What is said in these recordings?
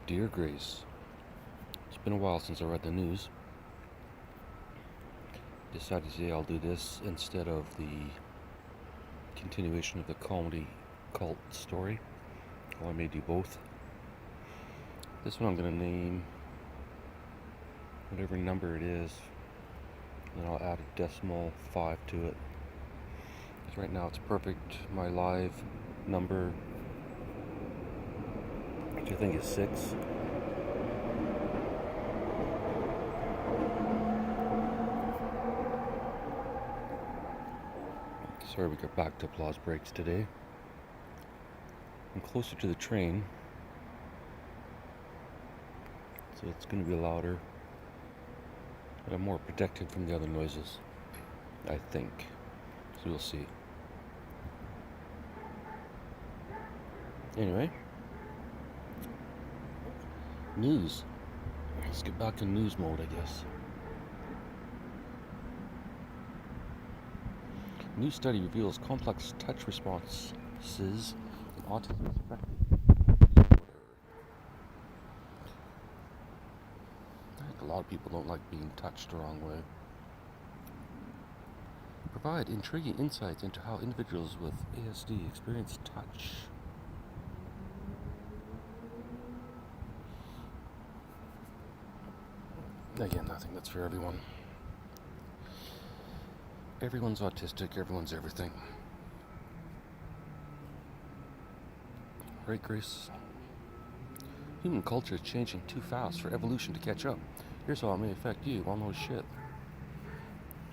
Dear Grace, it's been a while since I read the news. Decided today I'll do this instead of the continuation of the comedy cult story. Well, I may do both. This one I'm going to name whatever number it is, and then I'll add a decimal 5 to it. Because right now it's perfect. My live number, which I think is 6. Sorry we got back to applause breaks today. I'm closer to the train, so it's going to be louder, but I'm more protected from the other noises, I think. So we'll see. Anyway, news. Let's get back in news mode, I guess. New study reveals complex touch responses in autism spectrum disorder. I think a lot of people don't like being touched the wrong way. Provide intriguing insights into how individuals with ASD experience touch. Again, I think that's for everyone. Everyone's autistic, everyone's everything. Right, Grace? Human culture is changing too fast for evolution to catch up. Here's how it may affect you. Well, no shit.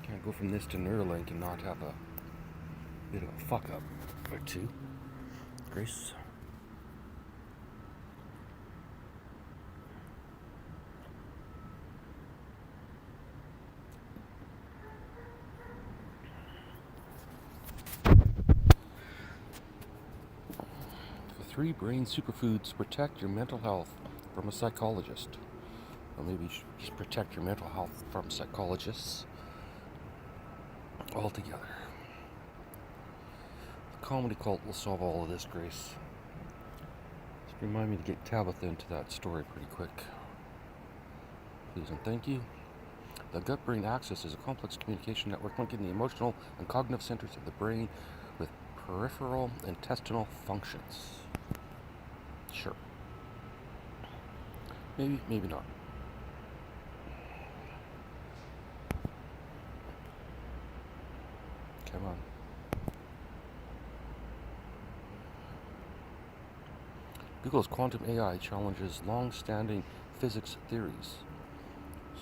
Can't go from this to Neuralink and not have a bit of a fuck up or two. Grace? The 3 brain superfoods to protect your mental health from a psychologist. Or maybe you should just protect your mental health from psychologists altogether. The comedy cult will solve all of this, Grace. Just remind me to get Tabitha into that story pretty quick. Please and thank you. The gut-brain axis is a complex communication network linking the emotional and cognitive centers of the brain with peripheral intestinal functions. Sure. Maybe, maybe not. Come on. Google's quantum AI challenges long-standing physics theories.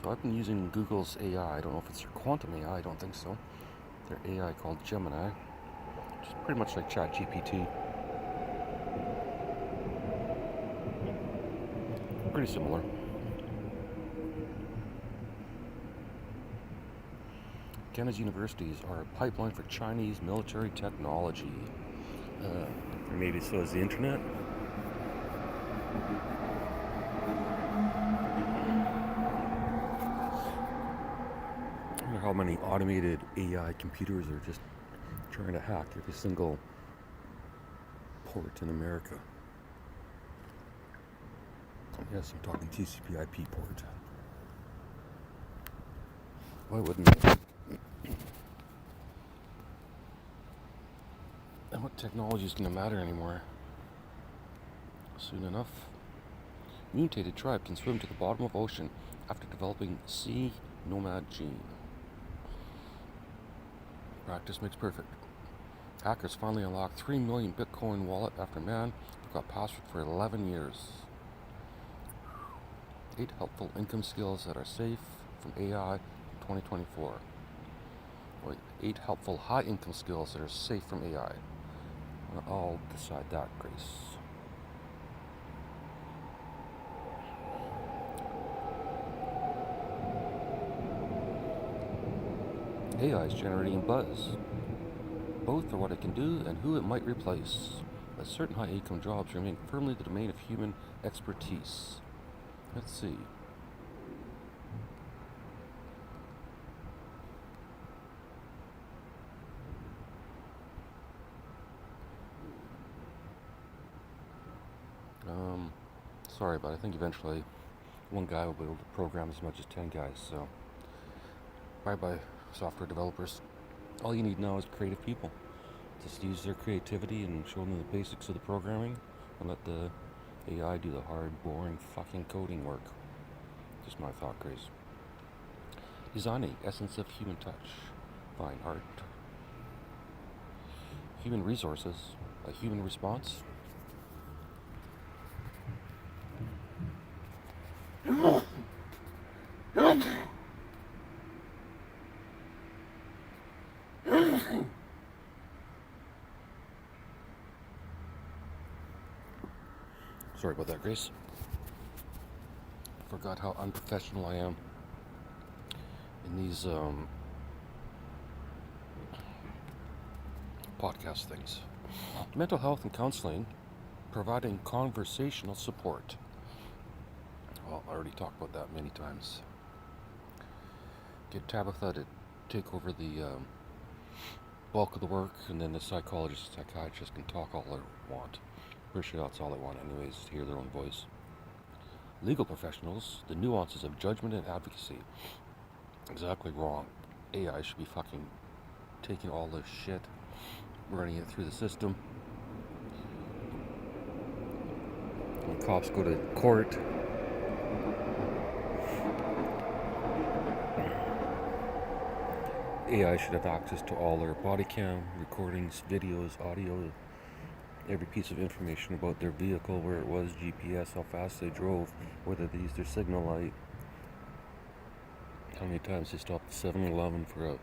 So I've been using Google's AI. I don't know if it's their quantum AI. I don't think so. Their AI called Gemini, which is pretty much like ChatGPT. Pretty similar. Canada's universities are a pipeline for Chinese military technology. Or maybe so is the internet. I wonder how many automated AI computers are just trying to hack every single port in America. Yes, I'm talking TCP/IP port. Why wouldn't they? And what technology is going to matter anymore? Soon enough. Mutated tribe can swim to the bottom of ocean after developing sea nomad gene. Practice makes perfect. Hackers finally unlocked 3 million Bitcoin wallet after man forgot password for 11 years. 8 helpful income skills that are safe from AI in 2024. Or 8 helpful high income skills that are safe from AI. I'll decide that, Grace. AI is generating buzz. Both are what it can do and who it might replace. But certain high income jobs remain firmly the domain of human expertise. Let's see. Sorry, but I think eventually one guy will be able to program as much as 10 guys, so bye-bye software developers. All you need now is creative people. Just use their creativity and show them the basics of the programming and let the AI do the hard, boring fucking coding work. Just my thought, Grace. Designing, essence of human touch. Fine art. Human resources, a human response. Sorry about that, Grace. Forgot how unprofessional I am in these podcast things. Mental health and counseling, providing conversational support. Well, I already talked about that many times. Get Tabitha to take over the bulk of the work, and then the psychologist and psychiatrist can talk all they want. Pretty sure that's all they want anyways, to hear their own voice. Legal professionals, the nuances of judgment and advocacy. Exactly wrong. AI should be fucking taking all this shit, running it through the system. When cops go to court, AI should have access to all their body cam recordings, videos, audio, every piece of information about their vehicle, where it was, GPS, how fast they drove, whether they used their signal light, how many times they stopped at 7-Eleven for a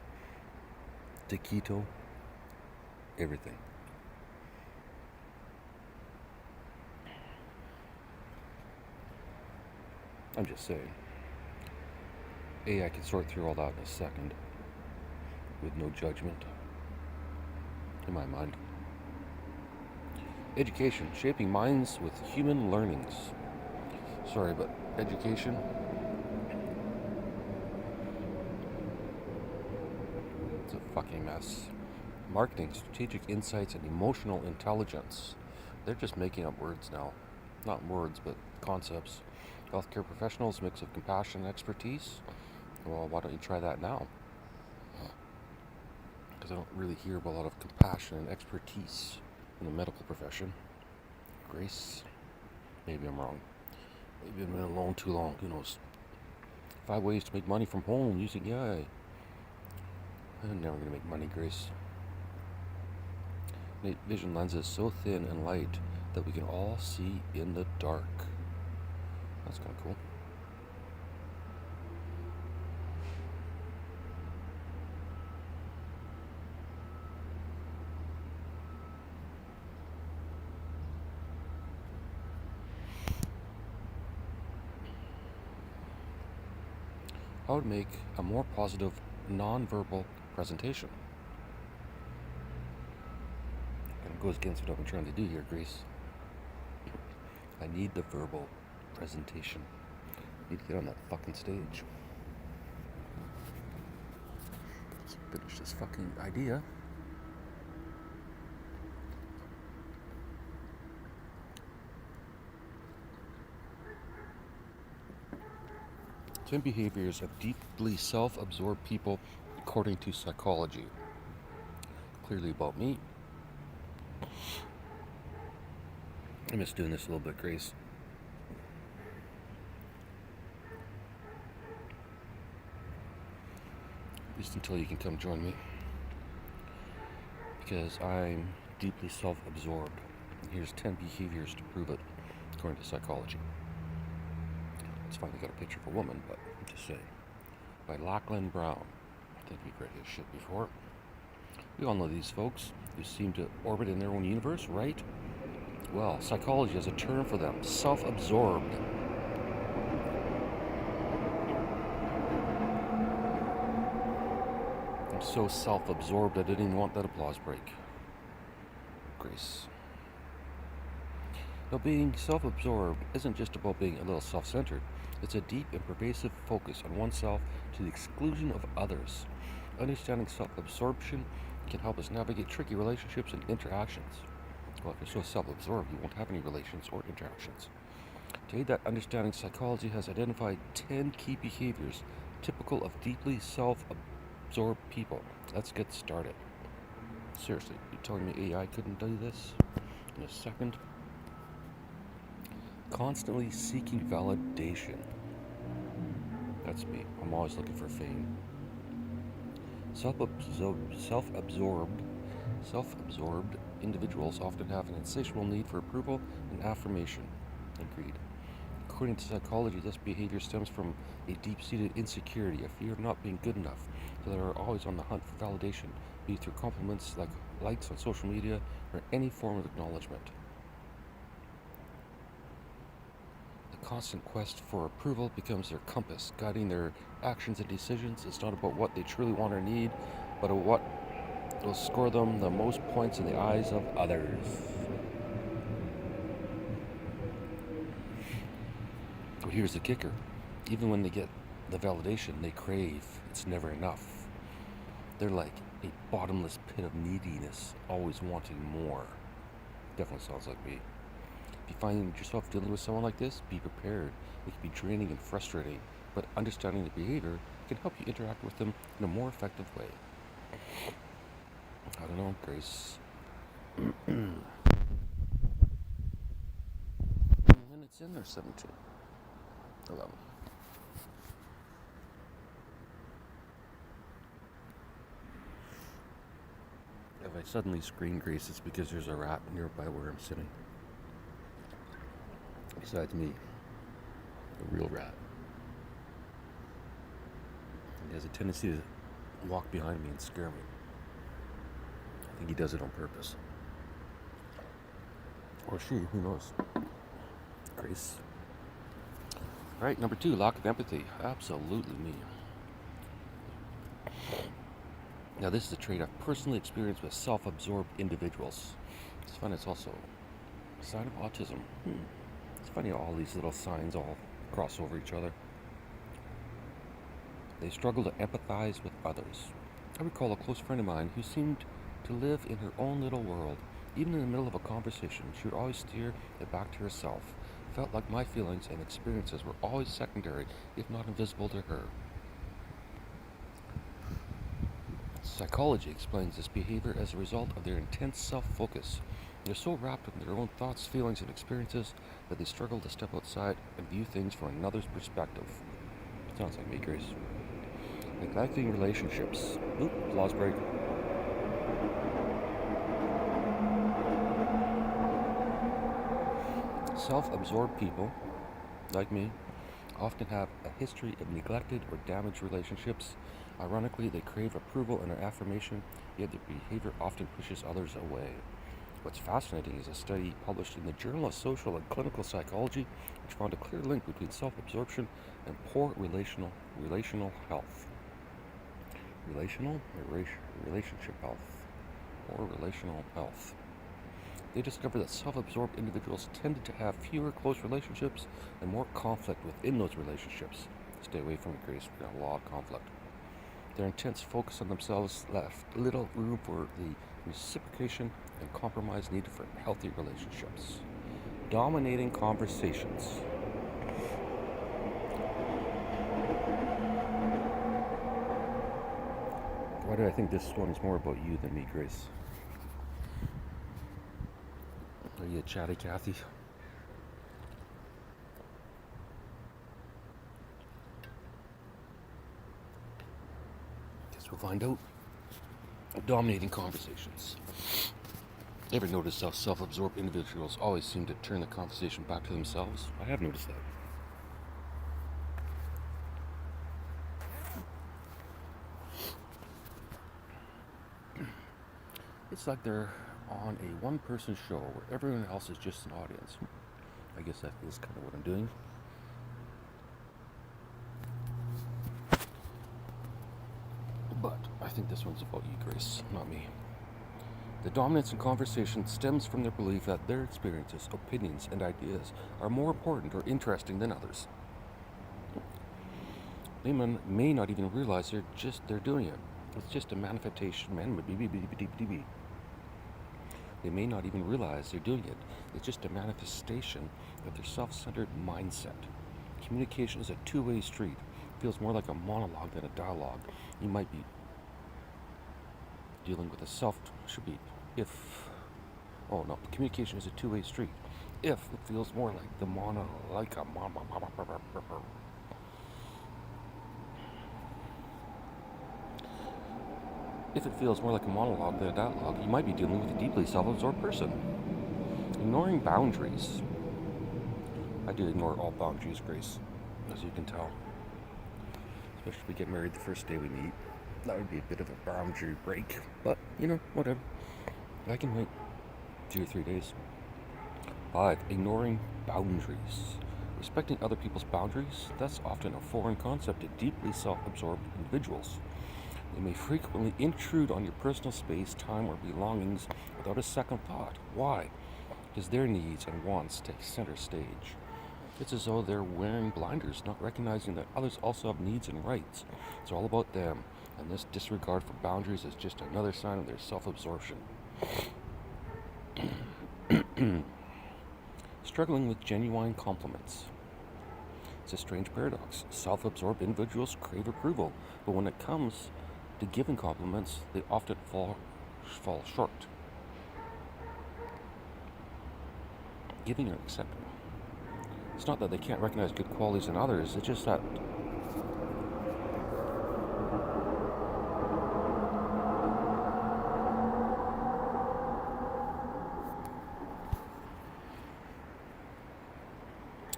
taquito, everything. I'm just saying. AI can sort through all that in a second, with no judgment, in my mind. Education, shaping minds with human learnings. Sorry, but education, it's a fucking mess. Marketing, strategic insights, and emotional intelligence. They're just making up words now. Not words, but concepts. Healthcare professionals, mix of compassion and expertise. Well, why don't you try that now? Because I don't really hear a lot of compassion and expertise in the medical profession. Grace? Maybe I'm wrong. Maybe I've been alone too long. Who knows? 5 ways to make money from home using AI. I'm never going to make money, Grace. Night vision lenses so thin and light that we can all see in the dark. That's kind of cool. How to make a more positive, non-verbal presentation. Kind of goes against what I've been trying to do here, Grace. I need the verbal presentation. I need to get on that fucking stage. Let's finish this fucking idea. Ten behaviors of deeply self-absorbed people according to psychology. Clearly about me. I miss doing this a little bit, Grace. At least until you can come join me. Because I'm deeply self-absorbed. And here's 10 behaviors to prove it, according to psychology. It's fine, we got a picture of a woman, but I'm just saying. By Lachlan Brown. I think we've read his shit before. We all know these folks who seem to orbit in their own universe, right? Well, psychology has a term for them. Self-absorbed. I'm so self-absorbed I didn't even want that applause break. Grace. Now, being self-absorbed isn't just about being a little self-centered. It's a deep and pervasive focus on oneself to the exclusion of others. Understanding self-absorption can help us navigate tricky relationships and interactions. Well, if you're so self-absorbed, you won't have any relations or interactions. To aid that understanding, psychology has identified 10 key behaviors typical of deeply self-absorbed people. Let's get started. Seriously, you telling me AI couldn't do this in a second? Constantly seeking validation. That's me. I'm always looking for fame. Self-absorbed individuals often have an insatiable need for approval and affirmation. Agreed. According to psychology, this behavior stems from a deep-seated insecurity, a fear of not being good enough, so they are always on the hunt for validation, be it through compliments like likes on social media or any form of acknowledgement. The constant quest for approval becomes their compass, guiding their actions and decisions. It's not about what they truly want or need, but what will score them the most points in the eyes of others. But here's the kicker. Even when they get the validation they crave, it's never enough. They're like a bottomless pit of neediness, always wanting more. Definitely sounds like me. If you find yourself dealing with someone like this, be prepared. It can be draining and frustrating, but understanding the behavior can help you interact with them in a more effective way. I don't know, Grace. Minutes in, or 17? 11. If I suddenly screen Grace, it's because there's a rat nearby where I'm sitting. Besides me, a real rat. He has a tendency to walk behind me and scare me. I think he does it on purpose. Or she, who knows? Grace. Alright, number 2, lack of empathy. Absolutely me. Now, this is a trait I've personally experienced with self-absorbed individuals. It's fun, it's also a sign of autism. It's funny how all these little signs all cross over each other. They struggle to empathize with others. I recall a close friend of mine who seemed to live in her own little world. Even in the middle of a conversation, she would always steer it back to herself. Felt like my feelings and experiences were always secondary, if not invisible to her. Psychology explains this behavior as a result of their intense self-focus. They're so wrapped up in their own thoughts, feelings, and experiences that they struggle to step outside and view things from another's perspective. Sounds like me, Grace. Neglecting relationships. Oop, applause break. Self-absorbed people, like me, often have a history of neglected or damaged relationships. Ironically, they crave approval and affirmation, yet their behavior often pushes others away. What's fascinating is a study published in the Journal of Social and Clinical Psychology, which found a clear link between self-absorption and poor relational health. Relationship health. Or relational health. They discovered that self-absorbed individuals tended to have fewer close relationships and more conflict within those relationships. Stay away from it, Grace. We've got a lot of conflict. Their intense focus on themselves left little room for the reciprocation and compromise needed for healthy relationships. Dominating conversations. Why do I think this one is more about you than me, Grace? Are you a chatty Cathy? Guess we'll find out. Dominating conversations. Ever noticed how self-absorbed individuals always seem to turn the conversation back to themselves? I have noticed that. It's like they're on a one-person show where everyone else is just an audience. I guess that is kind of what I'm doing. But I think this one's about you, Grace, not me. The dominance in conversation stems from their belief that their experiences, opinions, and ideas are more important or interesting than others. They may not even realize they're doing it. It's just a manifestation. They may not even realize they're doing it. It's just a manifestation of their self-centered mindset. Communication is a two-way street. It feels more like a monologue than a dialogue. You might be dealing with a communication is a two-way street. If it feels more like If it feels more like a monologue than a dialogue, you might be dealing with a deeply self-absorbed person. Ignoring boundaries. I do ignore all boundaries, Grace, as you can tell. Especially if we get married the first day we meet. That would be a bit of a boundary break. But, whatever. I can wait 2 or 3 days. 5. Ignoring boundaries. Respecting other people's boundaries, that's often a foreign concept to deeply self-absorbed individuals. They may frequently intrude on your personal space, time, or belongings without a second thought. Why? Because their needs and wants take center stage. It's as though they're wearing blinders, not recognizing that others also have needs and rights. It's all about them, and this disregard for boundaries is just another sign of their self-absorption. Struggling with genuine compliments. It's a strange paradox. Self-absorbed individuals crave approval, but when it comes to giving compliments, they often fall short. Giving or accepting. It's not that they can't recognize good qualities in others, it's just that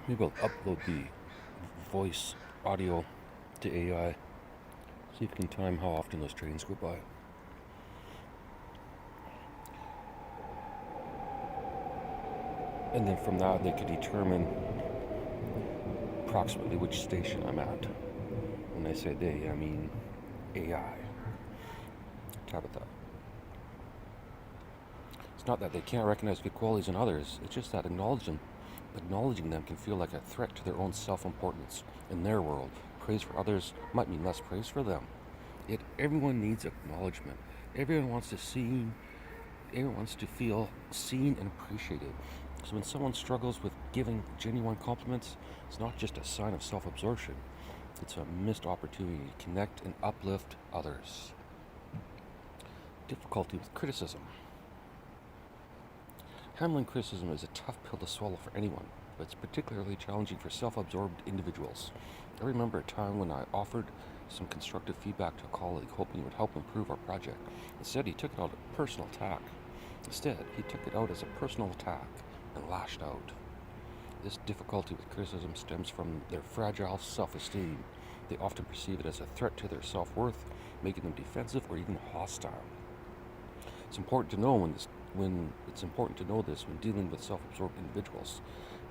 maybe I'll upload the voice audio to AI. See if you can time how often those trains go by. And then from that, they could determine approximately which station I'm at. When I say they, I mean AI. Tabitha. It's not that they can't recognize good qualities in others, it's just that acknowledging them can feel like a threat to their own self-importance in their world. Praise for others might mean less praise for them. Yet everyone needs acknowledgement. Everyone wants to feel seen and appreciated. So when someone struggles with giving genuine compliments, it's not just a sign of self-absorption. It's a missed opportunity to connect and uplift others. Difficulty with criticism. Handling criticism is a tough pill to swallow for anyone, but it's particularly challenging for self-absorbed individuals. I remember a time when I offered some constructive feedback to a colleague, hoping it would help improve our project. Instead, he took it out as a personal attack and lashed out. This difficulty with criticism stems from their fragile self-esteem. They often perceive it as a threat to their self-worth, making them defensive or even hostile. It's important to know this when dealing with self-absorbed individuals.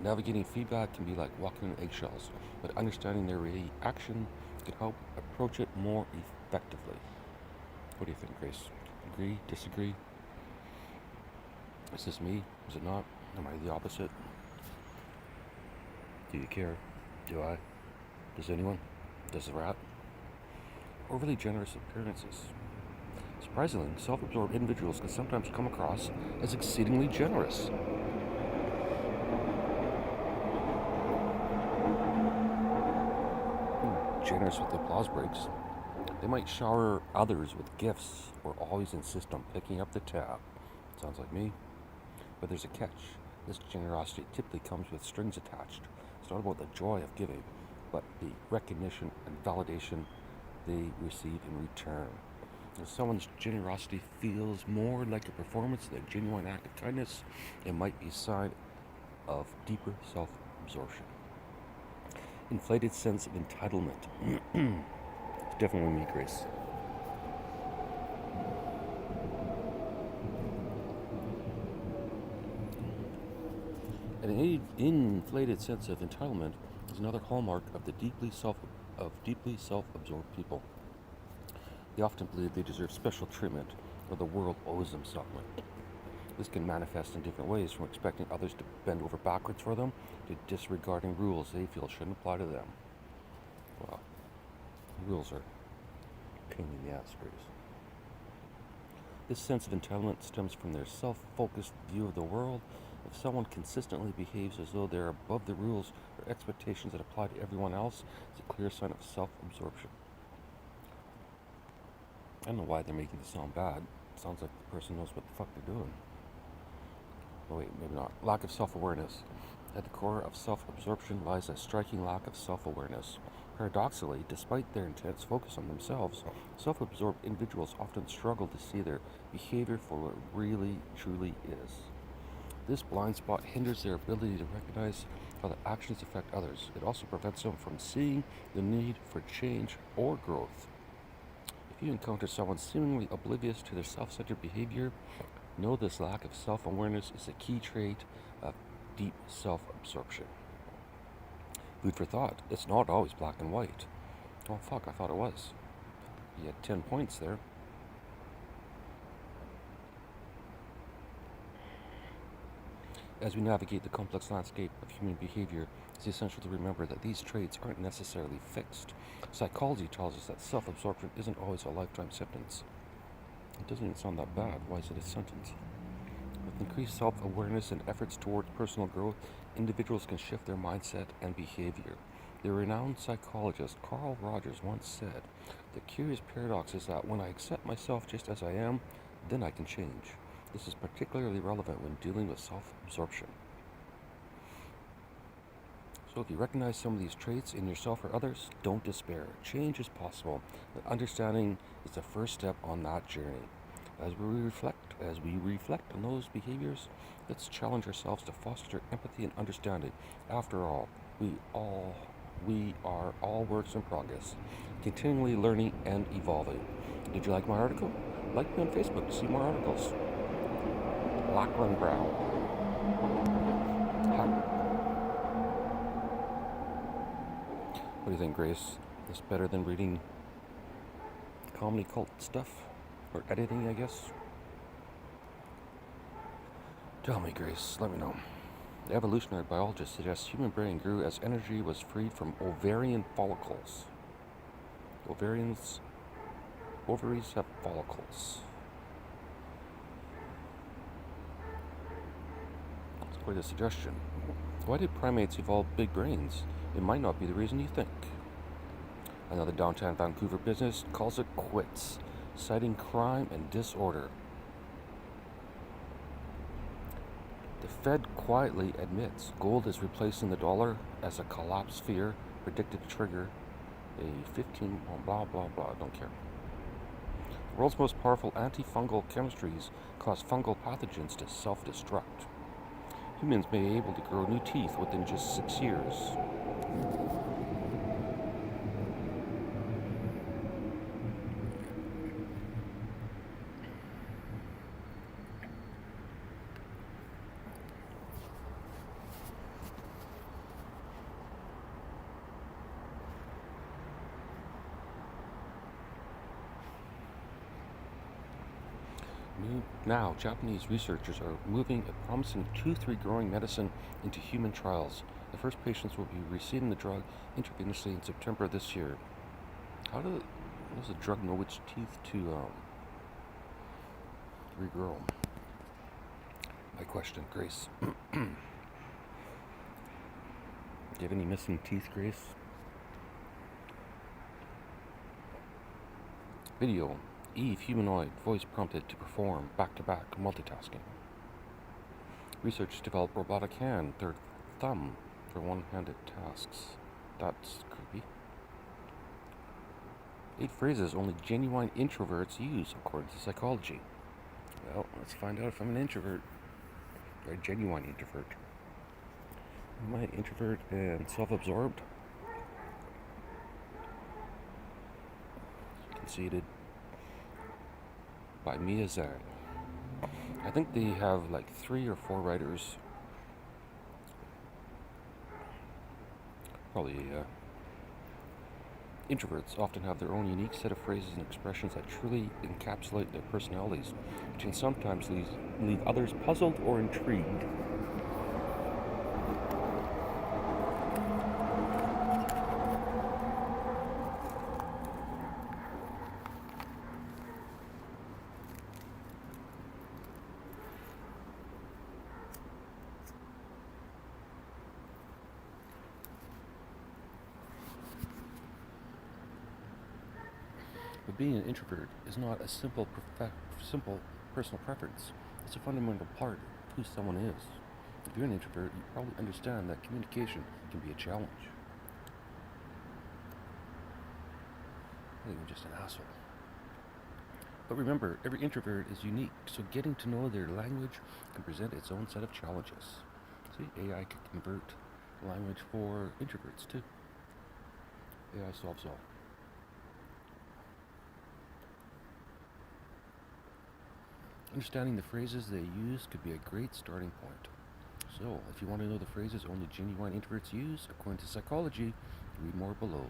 Navigating feedback can be like walking on eggshells, but understanding their reaction can help approach it more effectively. What do you think, Grace? Agree? Disagree? Is this me? Is it not? Am I the opposite? Do you care? Do I? Does anyone? Does the rat? Overly generous appearances. Surprisingly, self-absorbed individuals can sometimes come across as exceedingly generous. Generous with applause breaks. They might shower others with gifts or always insist on picking up the tab. Sounds like me. But there's a catch. This generosity typically comes with strings attached. It's not about the joy of giving, but the recognition and validation they receive in return. If someone's generosity feels more like a performance than a genuine act of kindness, it might be a sign of deeper self-absorption. Inflated sense of entitlement. It's definitely me, Grace. An inflated sense of entitlement is another hallmark of the deeply self-absorbed people. They often believe they deserve special treatment or the world owes them something. This can manifest in different ways, from expecting others to bend over backwards for them to disregarding rules they feel shouldn't apply to them. Well, rules are a pain in the ass, Grace. This sense of entitlement stems from their self-focused view of the world. If someone consistently behaves as though they're above the rules or expectations that apply to everyone else, it's a clear sign of self-absorption. I don't know why they're making this sound bad. It sounds like the person knows what the fuck they're doing. Oh wait, maybe not. Lack of self-awareness. At the core of self-absorption lies a striking lack of self-awareness. Paradoxically, despite their intense focus on themselves, self-absorbed individuals often struggle to see their behavior for what it really, truly is. This blind spot hinders their ability to recognize how their actions affect others. It also prevents them from seeing the need for change or growth. If you encounter someone seemingly oblivious to their self-centered behavior, know this lack of self-awareness is a key trait of deep self-absorption. Food for thought. It's not always black and white. Oh fuck, I thought it was. You had 10 points there. As we navigate the complex landscape of human behavior, it's essential to remember that these traits aren't necessarily fixed. Psychology tells us that self-absorption isn't always a lifetime sentence. It doesn't even sound that bad. Why is it a sentence? With increased self-awareness and efforts towards personal growth, individuals can shift their mindset and behavior. The renowned psychologist Carl Rogers once said, "The curious paradox is that when I accept myself just as I am, then I can change." This is particularly relevant when dealing with self-absorption. So if you recognize some of these traits in yourself or others, don't despair. Change is possible, but understanding is the first step on that journey. As we reflect on those behaviors, let's challenge ourselves to foster empathy and understanding. After all, we are all works in progress, continually learning and evolving. Did you like my article? Like me on Facebook to see more articles. Lachlan Brown. What do you think, Grace? Is this better than reading comedy cult stuff? Or editing, I guess? Tell me, Grace. Let me know. The evolutionary biologist suggests human brain grew as energy was freed from ovarian follicles. Ovaries have follicles. It's quite a suggestion. Why did primates evolve big brains? It might not be the reason you think. Another downtown Vancouver business calls it quits, citing crime and disorder. The Fed quietly admits gold is replacing the dollar as a collapse fear predicted to trigger a 15 blah blah blah, don't care. The world's most powerful antifungal chemistries cause fungal pathogens to self-destruct. Humans may be able to grow new teeth within just 6 years. Now, Japanese researchers are moving a promising tooth regrowing medicine into human trials. The first patients will be receiving the drug intravenously in September this year. How does the drug know which teeth to regrow? My question, Grace. Do you have any missing teeth, Grace? Video. Eve humanoid, voice prompted to perform back-to-back multitasking. Researchers developed robotic hand, third thumb for one-handed tasks. That's creepy. 8 phrases only genuine introverts use, according to psychology. Well, let's find out if I'm an introvert. Or a genuine introvert. Am I an introvert and self-absorbed? Conceited. By Mia Zhang. I think they have like 3 or 4 writers. Probably introverts often have their own unique set of phrases and expressions that truly encapsulate their personalities, which can sometimes leave others puzzled or intrigued. But being an introvert is not a simple personal preference. It's a fundamental part of who someone is. If you're an introvert, you probably understand that communication can be a challenge. I think I'm just an asshole. But remember, every introvert is unique, so getting to know their language can present its own set of challenges. See, AI can convert language for introverts too. AI solves all. Understanding the phrases they use could be a great starting point. So, if you want to know the phrases only genuine introverts use, according to psychology, read more below.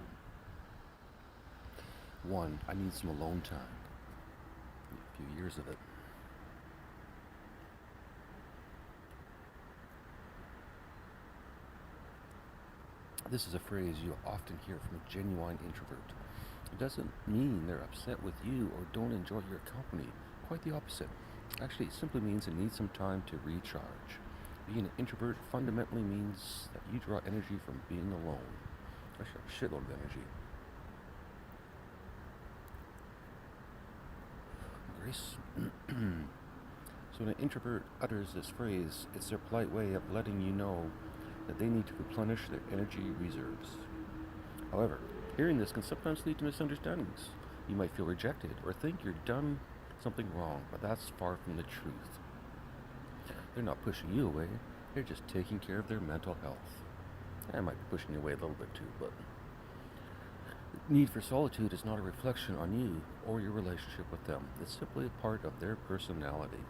1. I need some alone time. A few years of it. This is a phrase you'll often hear from a genuine introvert. It doesn't mean they're upset with you or don't enjoy your company. Quite the opposite. Actually, it simply means they need some time to recharge. Being an introvert fundamentally means that you draw energy from being alone. Actually, a shitload of energy. Grace. So when an introvert utters this phrase, it's their polite way of letting you know that they need to replenish their energy reserves. However, hearing this can sometimes lead to misunderstandings. You might feel rejected or think you've done something wrong, but that's far from the truth. They're not pushing you away, they're just taking care of their mental health. I might be pushing you away a little bit too, but the need for solitude is not a reflection on you or your relationship with them. It's simply a part of their personality.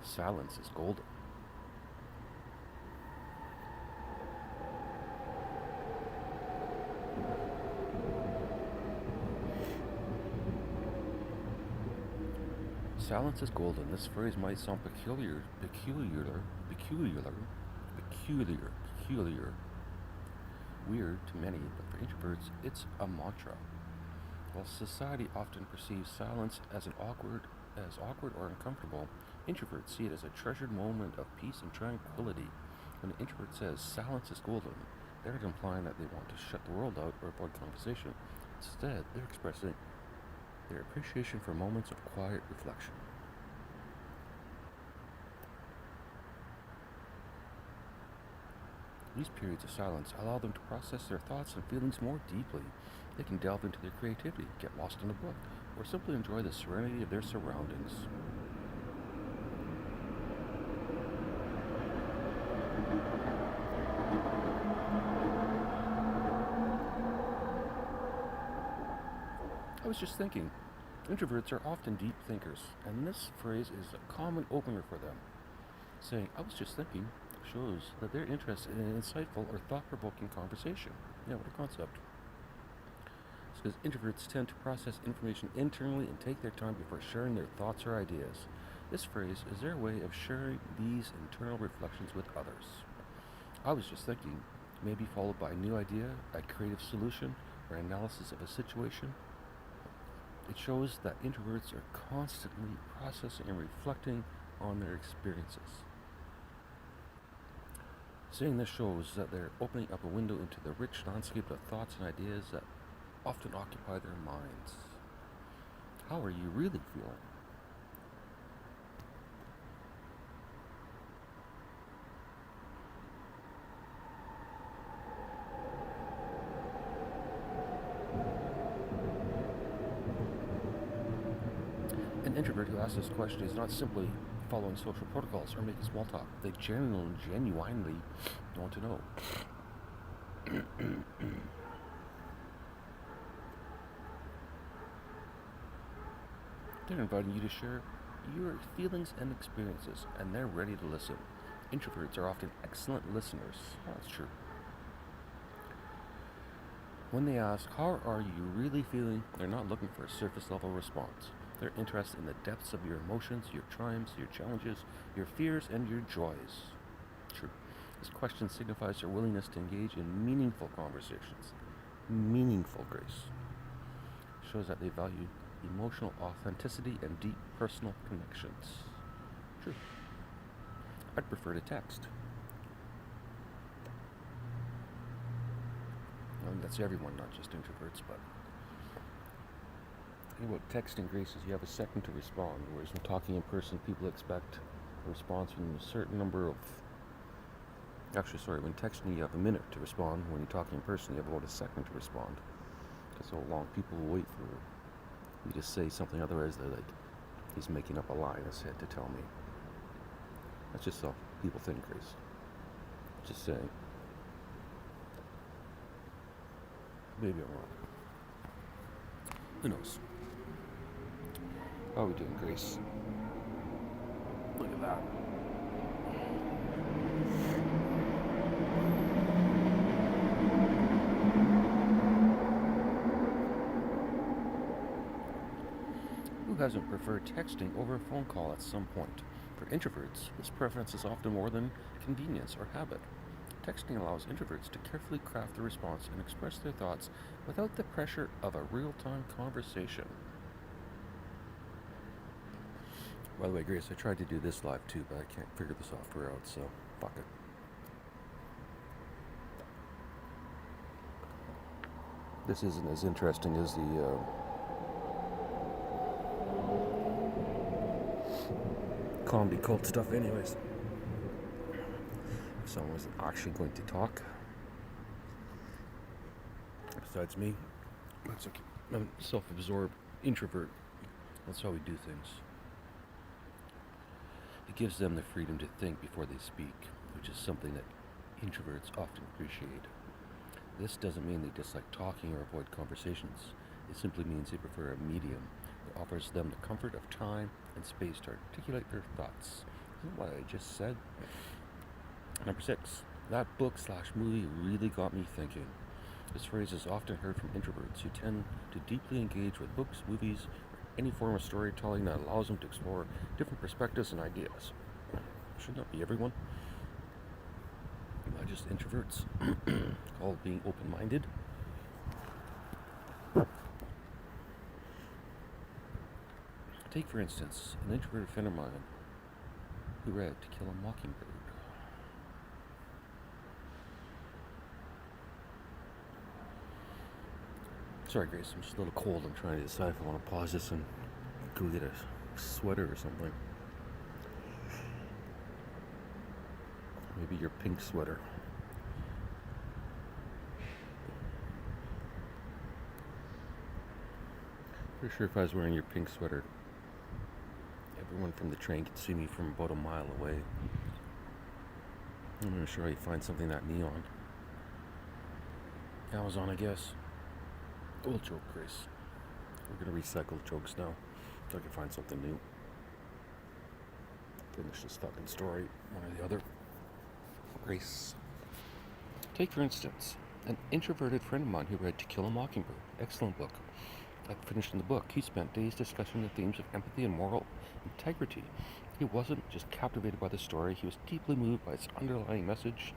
Silence is golden. Silence is golden. This phrase might sound peculiar, weird to many, but for introverts, it's a mantra. While society often perceives silence as awkward or uncomfortable, introverts see it as a treasured moment of peace and tranquility. When an introvert says silence is golden, they're not implying that they want to shut the world out or avoid conversation. Instead, they're expressing their appreciation for moments of quiet reflection. These periods of silence allow them to process their thoughts and feelings more deeply. They can delve into their creativity, get lost in a book, or simply enjoy the serenity of their surroundings. I was just thinking, introverts are often deep thinkers, and this phrase is a common opener for them. Saying, I was just thinking, shows that they're interested in an insightful or thought-provoking conversation. Yeah, what a concept. It's because introverts tend to process information internally and take their time before sharing their thoughts or ideas. This phrase is their way of sharing these internal reflections with others. I was just thinking, maybe followed by a new idea, a creative solution, or analysis of a situation. It shows that introverts are constantly processing and reflecting on their experiences. Saying this shows that they're opening up a window into the rich landscape of thoughts and ideas that often occupy their minds. How are you really feeling? An introvert who asks this question is not simply following social protocols or making small talk. They genuinely want to know. They're inviting you to share your feelings and experiences, and they're ready to listen. Introverts are often excellent listeners. Oh, that's true. When they ask, how are you really feeling? They're not looking for a surface level response. They're interested in the depths of your emotions, your triumphs, your challenges, your fears, and your joys. True. This question signifies their willingness to engage in meaningful conversations. Meaningful, Grace. Shows that they value emotional authenticity and deep personal connections. True. I'd prefer to text. I mean, that's everyone, not just introverts, but thing about texting, Grace, is you have a second to respond, whereas when talking in person, people expect a response within a certain number of... Actually, sorry, when texting, you have a minute to respond. When you're talking in person, you have about a second to respond. Because so long people will wait for you to say something, otherwise they're like, he's making up a lie in his head to tell me. That's just how people think, Grace. Just saying. Maybe I'm wrong. Who knows? How are we doing, Grace? Look at that. Who hasn't preferred texting over a phone call at some point? For introverts, this preference is often more than convenience or habit. Texting allows introverts to carefully craft their response and express their thoughts without the pressure of a real-time conversation. By the way, Grace, I tried to do this live too, but I can't figure the software out, so fuck it. This isn't as interesting as the comedy cult stuff anyways. If someone was actually going to talk besides me, that's okay. I'm a self-absorbed introvert. That's how we do things. It gives them the freedom to think before they speak, which is something that introverts often appreciate. This doesn't mean they dislike talking or avoid conversations. It simply means they prefer a medium that offers them the comfort of time and space to articulate their thoughts. Isn't what I just said? Number 6. That book/movie really got me thinking. This phrase is often heard from introverts who tend to deeply engage with books, movies, or any form of storytelling that allows them to explore different perspectives and ideas. Should not be everyone. Not just introverts. Called being open-minded. Take, for instance, an introverted friend of mine who read To Kill a Mockingbird. Sorry, Grace, I'm just a little cold. I'm trying to decide if I want to pause this and go get a sweater or something. Maybe your pink sweater. Pretty sure if I was wearing your pink sweater, everyone from the train could see me from about a mile away. I'm not sure how you find something that neon. Amazon, I guess. Old joke, Grace. We're gonna recycle jokes now, so I can find something new. Finish this fucking story, one or the other. Grace. Take, for instance, an introverted friend of mine who read To Kill a Mockingbird. Excellent book. After finishing the book, he spent days discussing the themes of empathy and moral integrity. He wasn't just captivated by the story, he was deeply moved by its underlying message,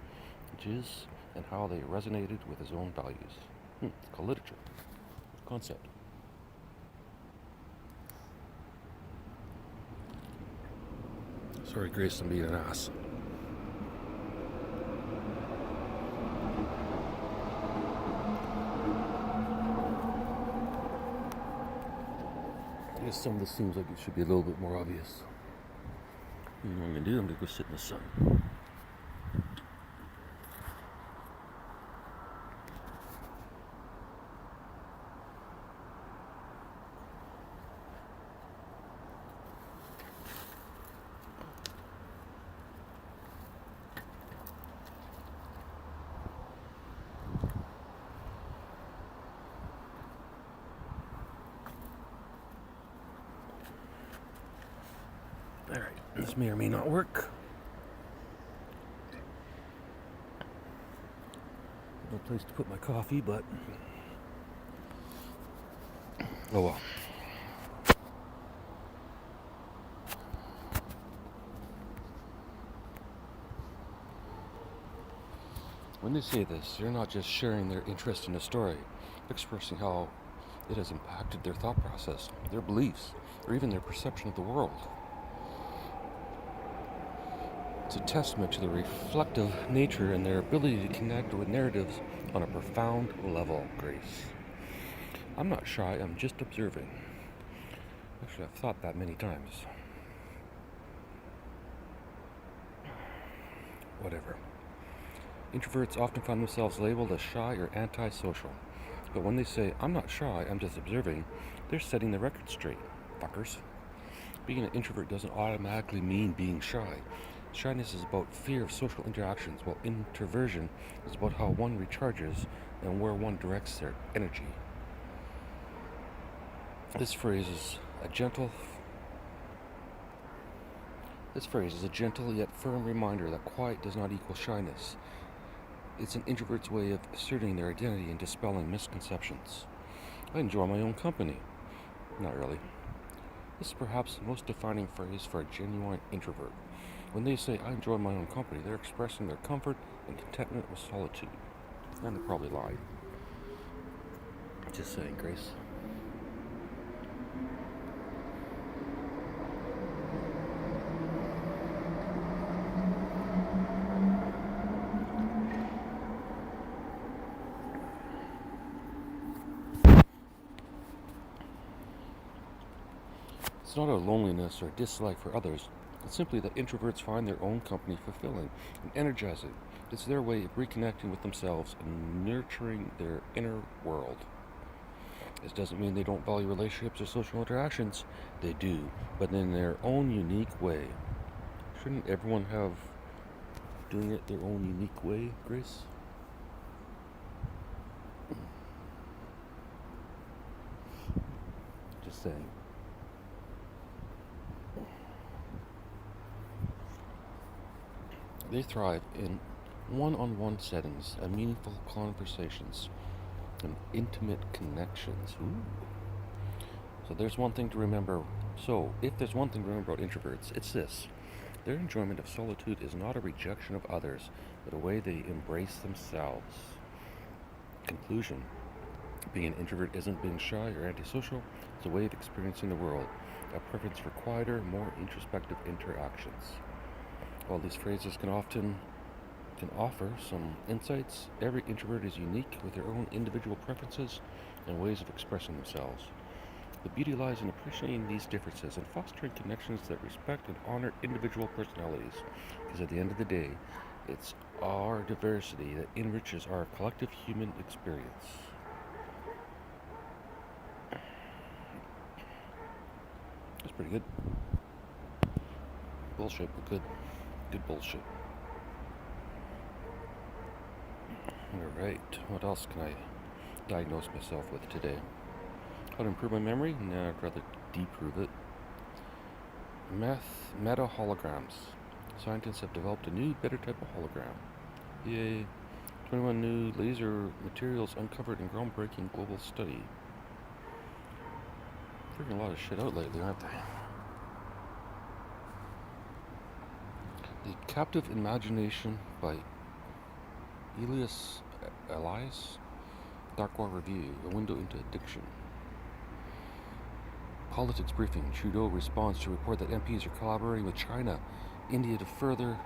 and how they resonated with his own values. It's called literature. Concept. Sorry, Grace, I'm being an ass. I guess some of this seems like it should be a little bit more obvious. You know what I'm gonna do? I'm gonna go sit in the sun. Alright, this may or may not work. No place to put my coffee, but oh well. When they say this, they're not just sharing their interest in a story, expressing how it has impacted their thought process, their beliefs, or even their perception of the world. It's a testament to the reflective nature and their ability to connect with narratives on a profound level, Grace. I'm not shy, I'm just observing. Actually, I've thought that many times. Whatever. Introverts often find themselves labeled as shy or antisocial. But when they say, I'm not shy, I'm just observing, they're setting the record straight, fuckers. Being an introvert doesn't automatically mean being shy. Shyness is about fear of social interactions, while introversion is about how one recharges and where one directs their energy. This phrase is a gentle yet firm reminder that quiet does not equal shyness. It's an introvert's way of asserting their identity and dispelling misconceptions. I enjoy my own company. Not really. This is perhaps the most defining phrase for a genuine introvert. When they say, I enjoy my own company, they're expressing their comfort and contentment with solitude. And they're probably lying. Just saying, Grace. It's not a loneliness or dislike for others. It's simply that introverts find their own company fulfilling and energizing. It's their way of reconnecting with themselves and nurturing their inner world. This doesn't mean they don't value relationships or social interactions. They do, but in their own unique way. Shouldn't everyone have doing it their own unique way, Grace? Just saying. They thrive in one-on-one settings and meaningful conversations and intimate connections. Ooh. So there's one thing to remember. If there's one thing to remember about introverts, it's this. Their enjoyment of solitude is not a rejection of others, but a way they embrace themselves. Conclusion. Being an introvert isn't being shy or antisocial. It's a way of experiencing the world, a preference for quieter, more introspective interactions. While these phrases can offer some insights, every introvert is unique with their own individual preferences and ways of expressing themselves. The beauty lies in appreciating these differences and fostering connections that respect and honor individual personalities, because at the end of the day, it's our diversity that enriches our collective human experience. That's pretty good. Bullshit, but good. Good bullshit. Alright, what else can I diagnose myself with today? How to improve my memory? Nah, I'd rather deprove it. Meta holograms. Scientists have developed a new, better type of hologram. Yay. 21 new laser materials uncovered in groundbreaking global study. Freaking a lot of shit out lately, aren't they? The Captive Imagination by Elias, Dark War Review, A Window into Addiction. Politics briefing. Trudeau responds to report that MPs are collaborating with China, India to further...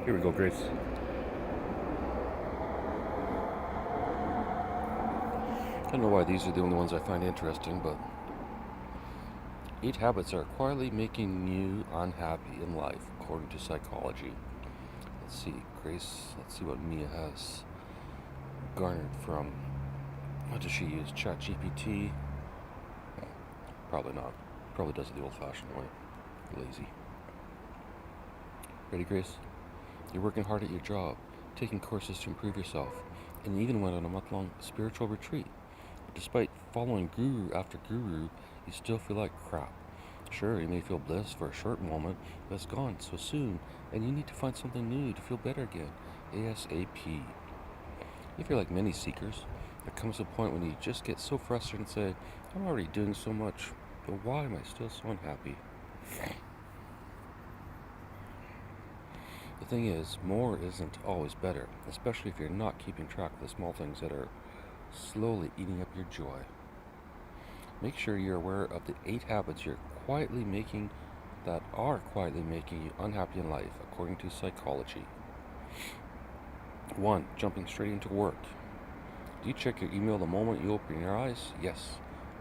Here we go, Grace. I don't know why these are the only ones I find interesting, but 8 habits are quietly making you unhappy in life, according to psychology. Let's see, Grace. Let's see what Mia has garnered from. What does she use? ChatGPT? Probably not. Probably does it the old-fashioned way. Lazy. Ready, Grace? You're working hard at your job, taking courses to improve yourself, and even went on a month-long spiritual retreat. But despite following guru after guru, you still feel like crap. Sure, you may feel bliss for a short moment, but it's gone so soon, and you need to find something new to feel better again, ASAP. If you're like many seekers, there comes a point when you just get so frustrated and say, I'm already doing so much, but why am I still so unhappy? The thing is, more isn't always better, especially if you're not keeping track of the small things that are slowly eating up your joy. Make sure you're aware of the 8 habits you're quietly making that are quietly making you unhappy in life, according to psychology. 1. Jumping straight into work. Do you check your email the moment you open your eyes? Yes.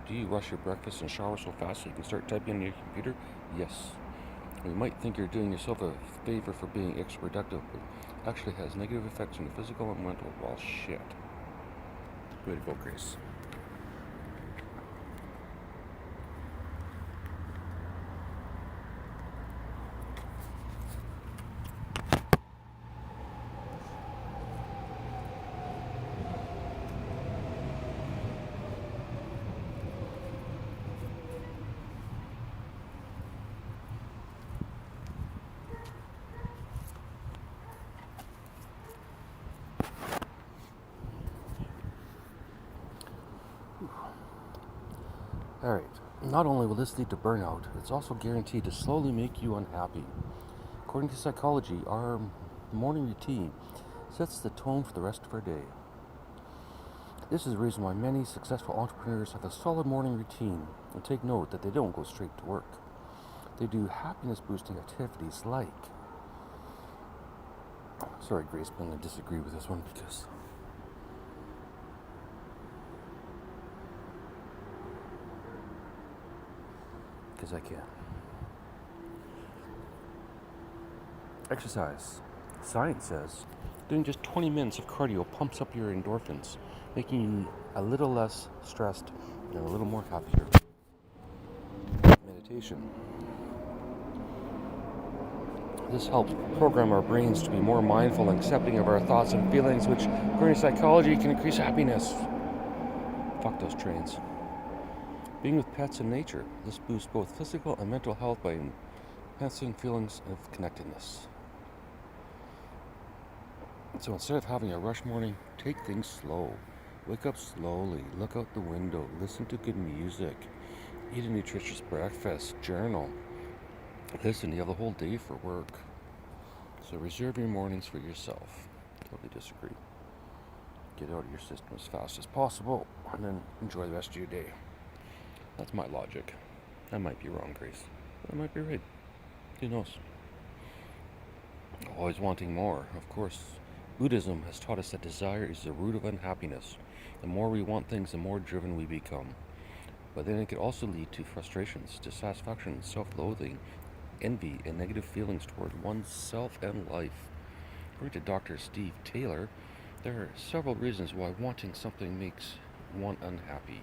Do you rush your breakfast and shower so fast so you can start typing on your computer? Yes. You might think you're doing yourself a favor for being extra productive, but it actually has negative effects on your physical and mental. Well, shit. Way to go, Grace. Alright, not only will this lead to burnout, it's also guaranteed to slowly make you unhappy. According to psychology, our morning routine sets the tone for the rest of our day. This is the reason why many successful entrepreneurs have a solid morning routine, and take note that they don't go straight to work. They do happiness boosting activities like... Sorry, Grace, but I'm going to disagree with this one because I can. Exercise. Science says doing just 20 minutes of cardio pumps up your endorphins, making you a little less stressed and a little more happier. Meditation. This helps program our brains to be more mindful and accepting of our thoughts and feelings, which, according to psychology, can increase happiness. Fuck those trains. Being with pets and nature. This boosts both physical and mental health by enhancing feelings of connectedness. So instead of having a rush morning, take things slow. Wake up slowly, look out the window, listen to good music, eat a nutritious breakfast, journal. Listen, you have the whole day for work. So reserve your mornings for yourself. Totally disagree. Get out of your system as fast as possible and then enjoy the rest of your day. That's my logic. I might be wrong, Grace. But I might be right. Who knows? Always wanting more, of course. Buddhism has taught us that desire is the root of unhappiness. The more we want things, the more driven we become. But then it could also lead to frustrations, dissatisfaction, self-loathing, envy, and negative feelings toward oneself and life. According to Dr. Steve Taylor, there are several reasons why wanting something makes one unhappy.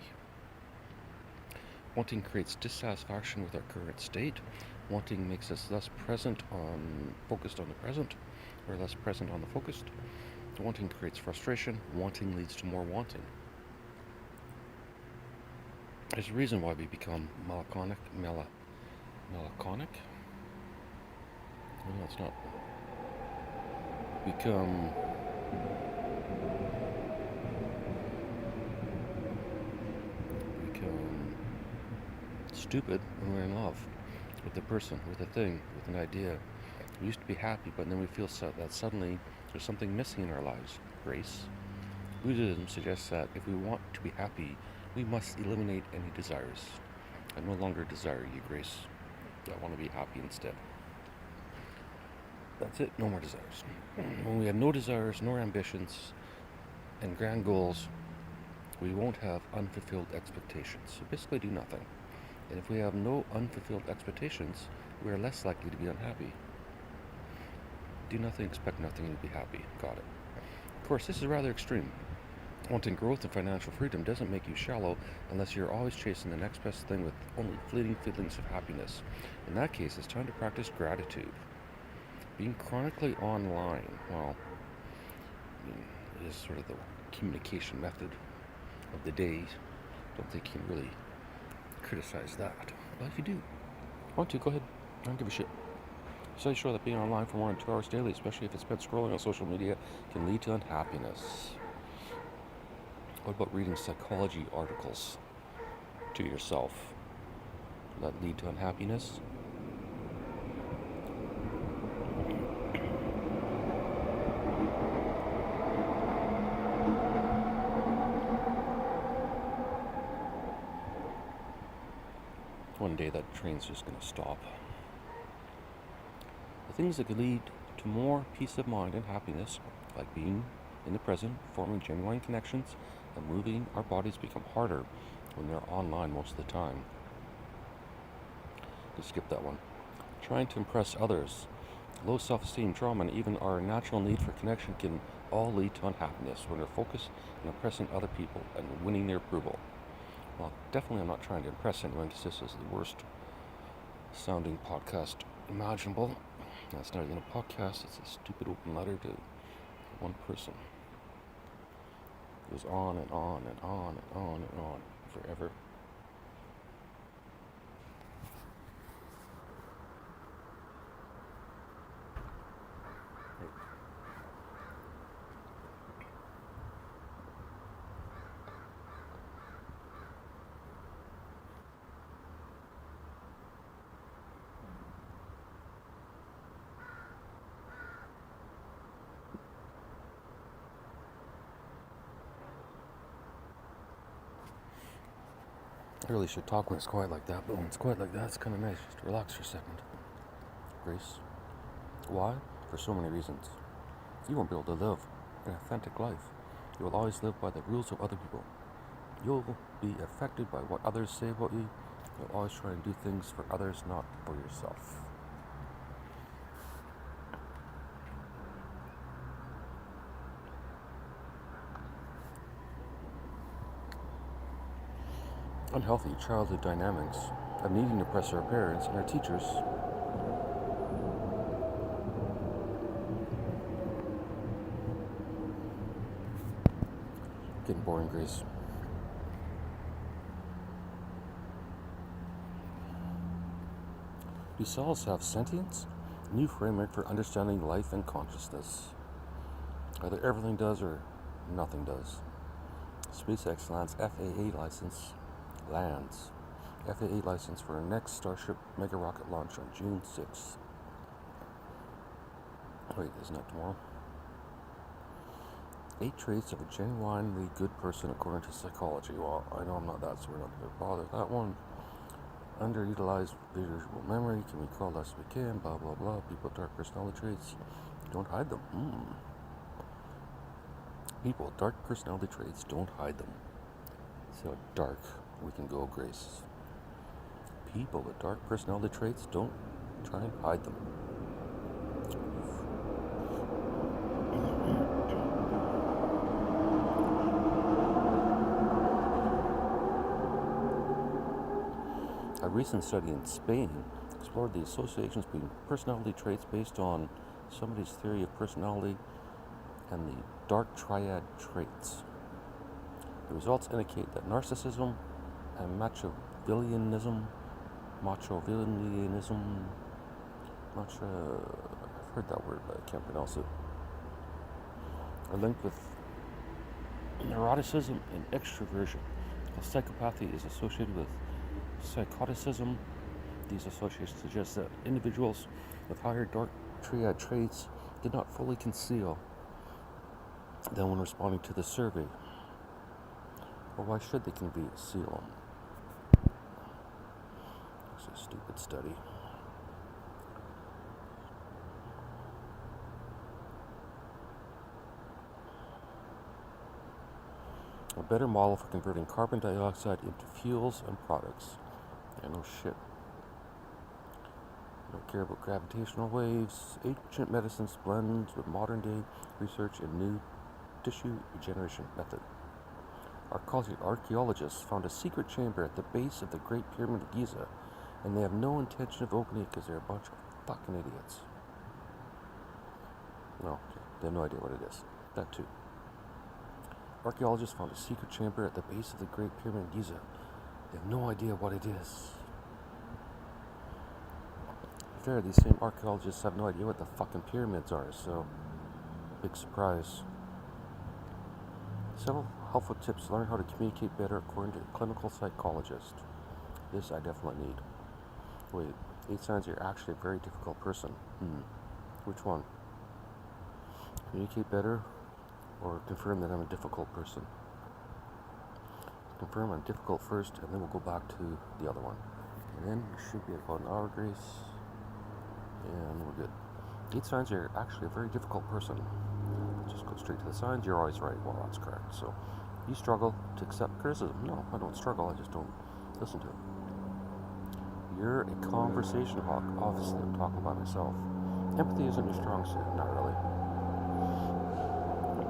Wanting creates dissatisfaction with our current state. Wanting makes us less focused on the present, or less present on the focused. Wanting creates frustration. Wanting leads to more wanting. There's a reason why we become melancholic. No, it's not. Become stupid when we're in love with the person, with a thing, with an idea. We used to be happy, but then we feel that suddenly there's something missing in our lives. Grace. Buddhism suggests that if we want to be happy, we must eliminate any desires. I no longer desire you, Grace. I want to be happy instead. That's it, no more desires. When we have no desires, nor ambitions, and grand goals, we won't have unfulfilled expectations. So basically do nothing. And if we have no unfulfilled expectations, we are less likely to be unhappy. Do nothing, expect nothing, and be happy. Got it. Of course, this is rather extreme. Wanting growth and financial freedom doesn't make you shallow unless you're always chasing the next best thing with only fleeting feelings of happiness. In that case, it's time to practice gratitude. Being chronically online, well, it is sort of the communication method of the day. Don't think you can really criticize that. But if you do, want to, go ahead. I don't give a shit. Studies show that being online for more than 2 hours daily, especially if it's spent scrolling on social media, can lead to unhappiness. What about reading psychology articles to yourself? Will that lead to unhappiness? One day that train's just going to stop. The things that could lead to more peace of mind and happiness, like being in the present, forming genuine connections, and moving our bodies, become harder when they're online most of the time. Let's skip that one. Trying to impress others, low self-esteem, trauma, and even our natural need for connection can all lead to unhappiness when we're focused on impressing other people and winning their approval. Well, definitely I'm not trying to impress anyone, because this is the worst sounding podcast imaginable. That's not even a podcast, it's a stupid open letter to one person. It goes on and on and on and on and on forever. I really should talk when it's quiet like that, but when it's quiet like that, it's kind of nice just to relax for a second. Grace. Why? For so many reasons. You won't be able to live an authentic life. You will always live by the rules of other people. You'll be affected by what others say about you. You'll always try and do things for others, not for yourself. Unhealthy childhood dynamics of needing to impress our parents and our teachers. Getting boring, Grace. Do cells have sentience? New framework for understanding life and consciousness. Either everything does or nothing does. SpaceX lands FAA license. FAA license for our next Starship mega rocket launch on June 6th. Wait, isn't that tomorrow? 8 traits of a genuinely good person according to psychology. Well, I know I'm not that, so we're not going to bother with that one. Underutilized visual memory can recall less we can, blah blah blah. People with dark personality traits, don't hide them. People with dark personality traits, don't hide them. See how dark we can go, Grace. People with dark personality traits, don't try and hide them. A recent study in Spain explored the associations between personality traits based on somebody's theory of personality and the dark triad traits. The results indicate that narcissism and machiavellianism, not sure, I've heard that word, but I can't pronounce it, are linked with neuroticism and extroversion. While psychopathy is associated with psychoticism, these associations suggest that individuals with higher dark triad traits did not fully conceal them when responding to the survey. Or why should they conceal them? It's a stupid study. A better model for converting carbon dioxide into fuels and products. Yeah, no shit. Don't care about gravitational waves. Ancient medicines blend with modern day research and new tissue regeneration method. Archaeologists found a secret chamber at the base of the Great Pyramid of Giza, and they have no intention of opening it because they're a bunch of fucking idiots. No, they have no idea what it is. That too. Archaeologists found a secret chamber at the base of the Great Pyramid of Giza. They have no idea what it is. Fair, these same archaeologists have no idea what the fucking pyramids are, so big surprise. Several helpful tips to learn how to communicate better according to a clinical psychologist. This I definitely need. Wait, 8 signs you're actually a very difficult person. Which one? Communicate better or confirm that I'm a difficult person? Confirm I'm difficult first, and then we'll go back to the other one. And then we should be at about an hour, Grace. And we're good. 8 signs, you're actually a very difficult person. Just go straight to the signs. You're always right. Well, that's correct. So you struggle to accept criticism. No, I don't struggle. I just don't listen to it. You're a conversation hawk. Obviously, I'm talking about myself. Empathy isn't your strong suit. Not really.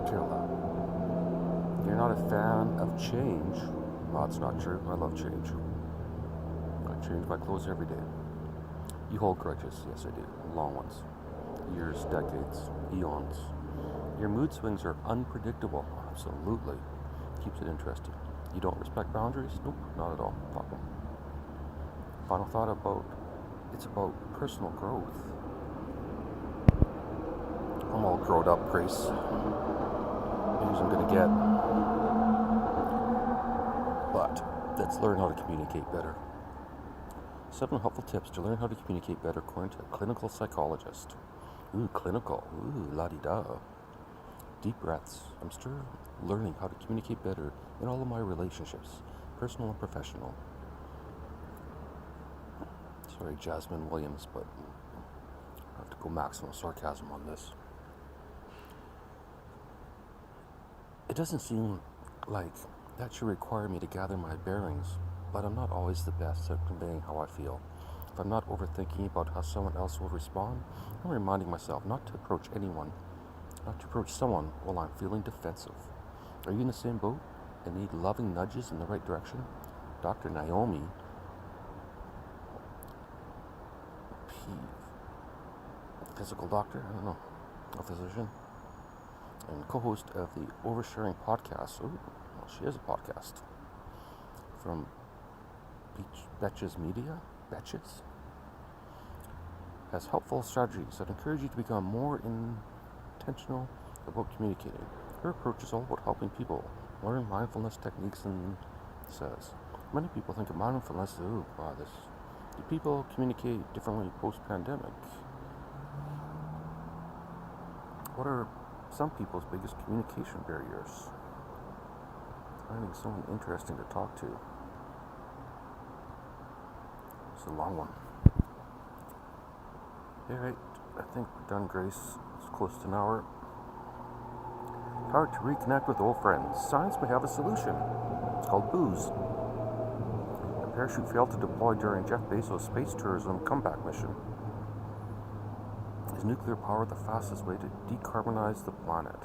Chill out. You're not a fan of change. Well, that's not true. I love change. I change my clothes every day. You hold grudges. Yes, I do. Long ones. Years, decades, eons. Your mood swings are unpredictable. Absolutely. Keeps it interesting. You don't respect boundaries? Nope, not at all. Fuck them. Final thought it's about personal growth. I'm all growed up, Grace. News I'm gonna get. But let's learn how to communicate better. 7 helpful tips to learn how to communicate better according to a clinical psychologist. Ooh, clinical. Ooh, la-di-da. Deep breaths. I'm still learning how to communicate better in all of my relationships, personal and professional. Sorry, Jasmine Williams, but I have to go maximum sarcasm on this. It doesn't seem like that should require me to gather my bearings, but I'm not always the best at conveying how I feel. If I'm not overthinking about how someone else will respond, I'm reminding myself not to approach someone while I'm feeling defensive. Are you in the same boat and need loving nudges in the right direction? Dr. Naomi physical doctor, I don't know, a physician, and co-host of the Oversharing podcast. Oh, well, she has a podcast from Betches Media. Betches has helpful strategies that encourage you to become more intentional about communicating. Her approach is all about helping people learn mindfulness techniques, and says many people think of mindfulness. Do people communicate differently post-pandemic? What are some people's biggest communication barriers? Finding someone interesting to talk to. It's a long one. Alright, I think we're done, Grace. It's close to an hour. How to reconnect with old friends. Science may have a solution. It's called booze. A parachute failed to deploy during Jeff Bezos' space tourism comeback mission. Is nuclear power the fastest way to decarbonize the planet?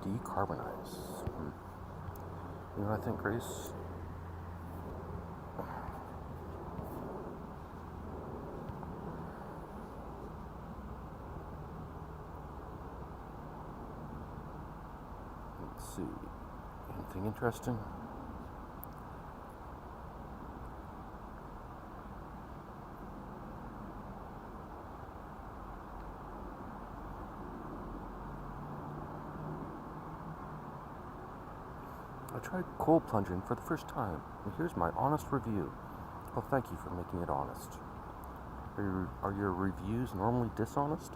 Decarbonize. You know what I think, Grace? Let's see. Anything interesting? I tried cold plunging for the first time, and here's my honest review. Well, thank you for making it honest. Are your reviews normally dishonest?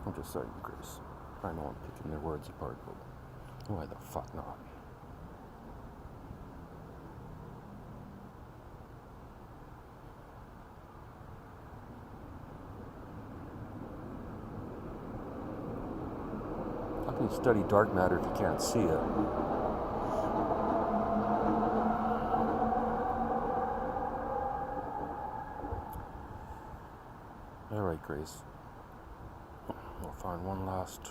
I'm just saying, Grace. I know I'm picking their words apart, but why the fuck not? How can you study dark matter if you can't see it? Alright, Grace. We'll find one last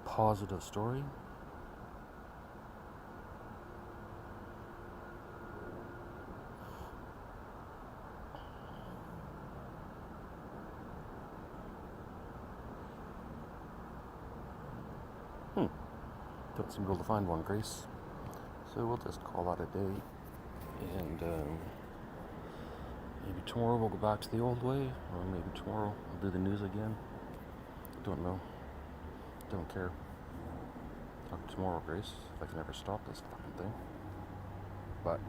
positive story. Don't seem to be able to find one, Grace. So we'll just call that a day. And maybe tomorrow we'll go back to the old way, or maybe tomorrow we'll do the news again. Don't know. Don't care. Talk tomorrow, Grace, if I can ever stop this fucking thing. But